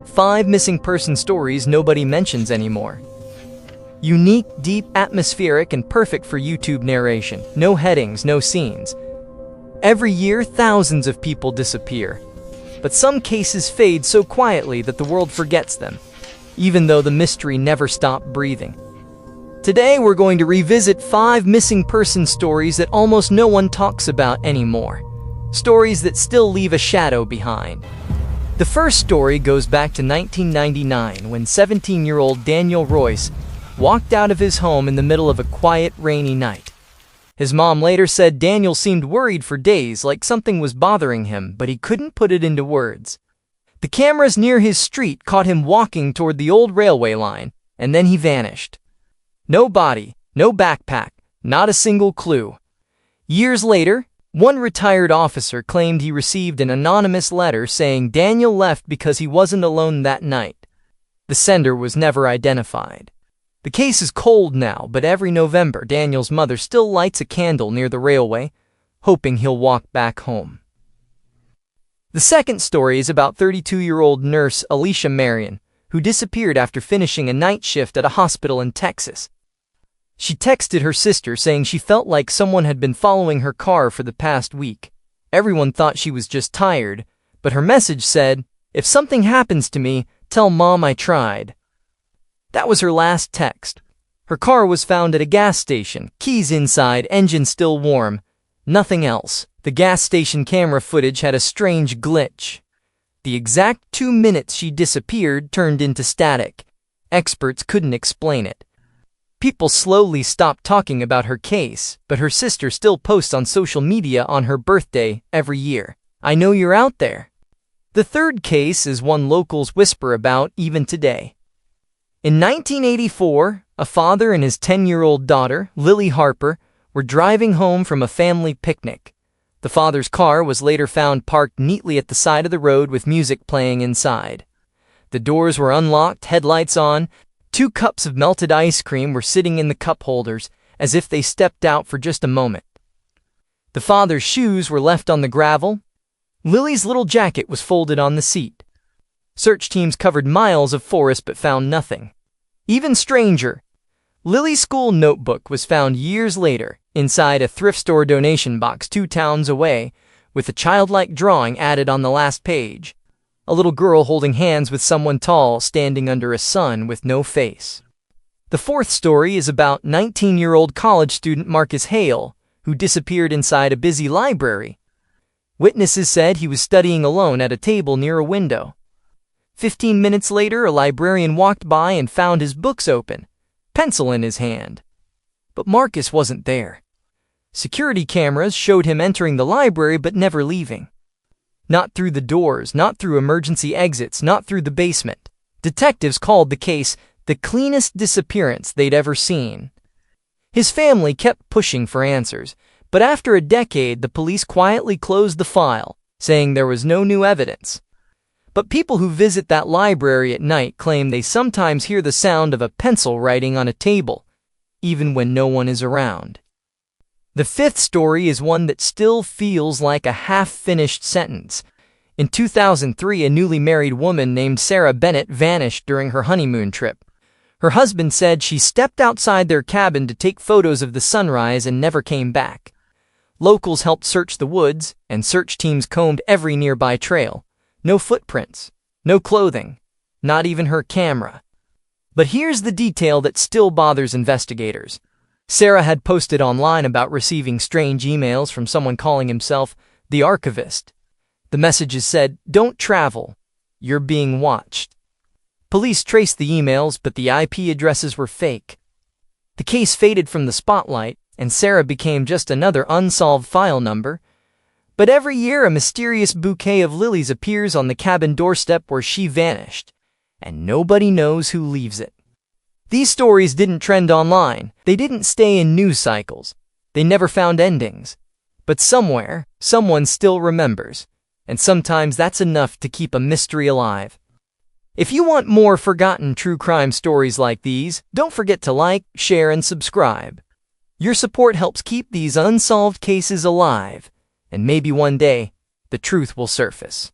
5 missing person stories nobody mentions anymore. Unique, deep, atmospheric, and perfect for YouTube narration. No headings, no scenes. Every year, thousands of people disappear. But some cases fade so quietly that the world forgets them, even though the mystery never stopped breathing. Today, we're going to revisit 5 missing person stories that almost no one talks about anymore. Stories that still leave a shadow behind. The first story goes back to 1999 when 17-year-old Daniel Royce walked out of his home in the middle of a quiet, rainy night. His mom later said Daniel seemed worried for days, like something was bothering him, but he couldn't put it into words. The cameras near his street caught him walking toward the old railway line, and then he vanished. No body, no backpack, not a single clue. Years later, one retired officer claimed he received an anonymous letter saying Daniel left because he wasn't alone that night. The sender was never identified. The case is cold now, but every November, Daniel's mother still lights a candle near the railway, hoping he'll walk back home. The second story is about 32-year-old nurse Alicia Marion, who disappeared after finishing a night shift at a hospital in Texas. She texted her sister saying she felt like someone had been following her car for the past week. Everyone thought she was just tired, but her message said, "If something happens to me, tell Mom I tried." That was her last text. Her car was found at a gas station, keys inside, engine still warm. Nothing else. The gas station camera footage had a strange glitch. The exact 2 minutes she disappeared turned into static. Experts couldn't explain it. People slowly stopped talking about her case, but her sister still posts on social media on her birthday every year. "I know you're out there." The third case is one locals whisper about even today. In 1984, a father and his 10-year-old daughter, Lily Harper, were driving home from a family picnic. The father's car was later found parked neatly at the side of the road with music playing inside. The doors were unlocked, headlights on. 2 cups of melted ice cream were sitting in the cup holders, as if they stepped out for just a moment. The father's shoes were left on the gravel. Lily's little jacket was folded on the seat. Search teams covered miles of forest but found nothing. Even stranger, Lily's school notebook was found years later inside a thrift store donation box 2 towns away, with a childlike drawing added on the last page. A little girl holding hands with someone tall standing under a sun with no face. The fourth story is about 19-year-old college student Marcus Hale, who disappeared inside a busy library. Witnesses said he was studying alone at a table near a window. 15 minutes later, a librarian walked by and found his books open, pencil in his hand. But Marcus wasn't there. Security cameras showed him entering the library but never leaving. Not through the doors, not through emergency exits, not through the basement. Detectives called the case the cleanest disappearance they'd ever seen. His family kept pushing for answers, but after a decade, the police quietly closed the file, saying there was no new evidence. But people who visit that library at night claim they sometimes hear the sound of a pencil writing on a table, even when no one is around. The fifth story is one that still feels like a half-finished sentence. In 2003, a newly married woman named Sarah Bennett vanished during her honeymoon trip. Her husband said she stepped outside their cabin to take photos of the sunrise and never came back. Locals helped search the woods, and search teams combed every nearby trail. No footprints, no clothing, not even her camera. But here's the detail that still bothers investigators. Sarah had posted online about receiving strange emails from someone calling himself the archivist. The messages said, "Don't travel. You're being watched." Police traced the emails, but the IP addresses were fake. The case faded from the spotlight, and Sarah became just another unsolved file number. But every year, a mysterious bouquet of lilies appears on the cabin doorstep where she vanished, and nobody knows who leaves it. These stories didn't trend online. They didn't stay in news cycles. They never found endings. But somewhere, someone still remembers. And sometimes that's enough to keep a mystery alive. If you want more forgotten true crime stories like these, don't forget to like, share, and subscribe. Your support helps keep these unsolved cases alive. And maybe one day, the truth will surface.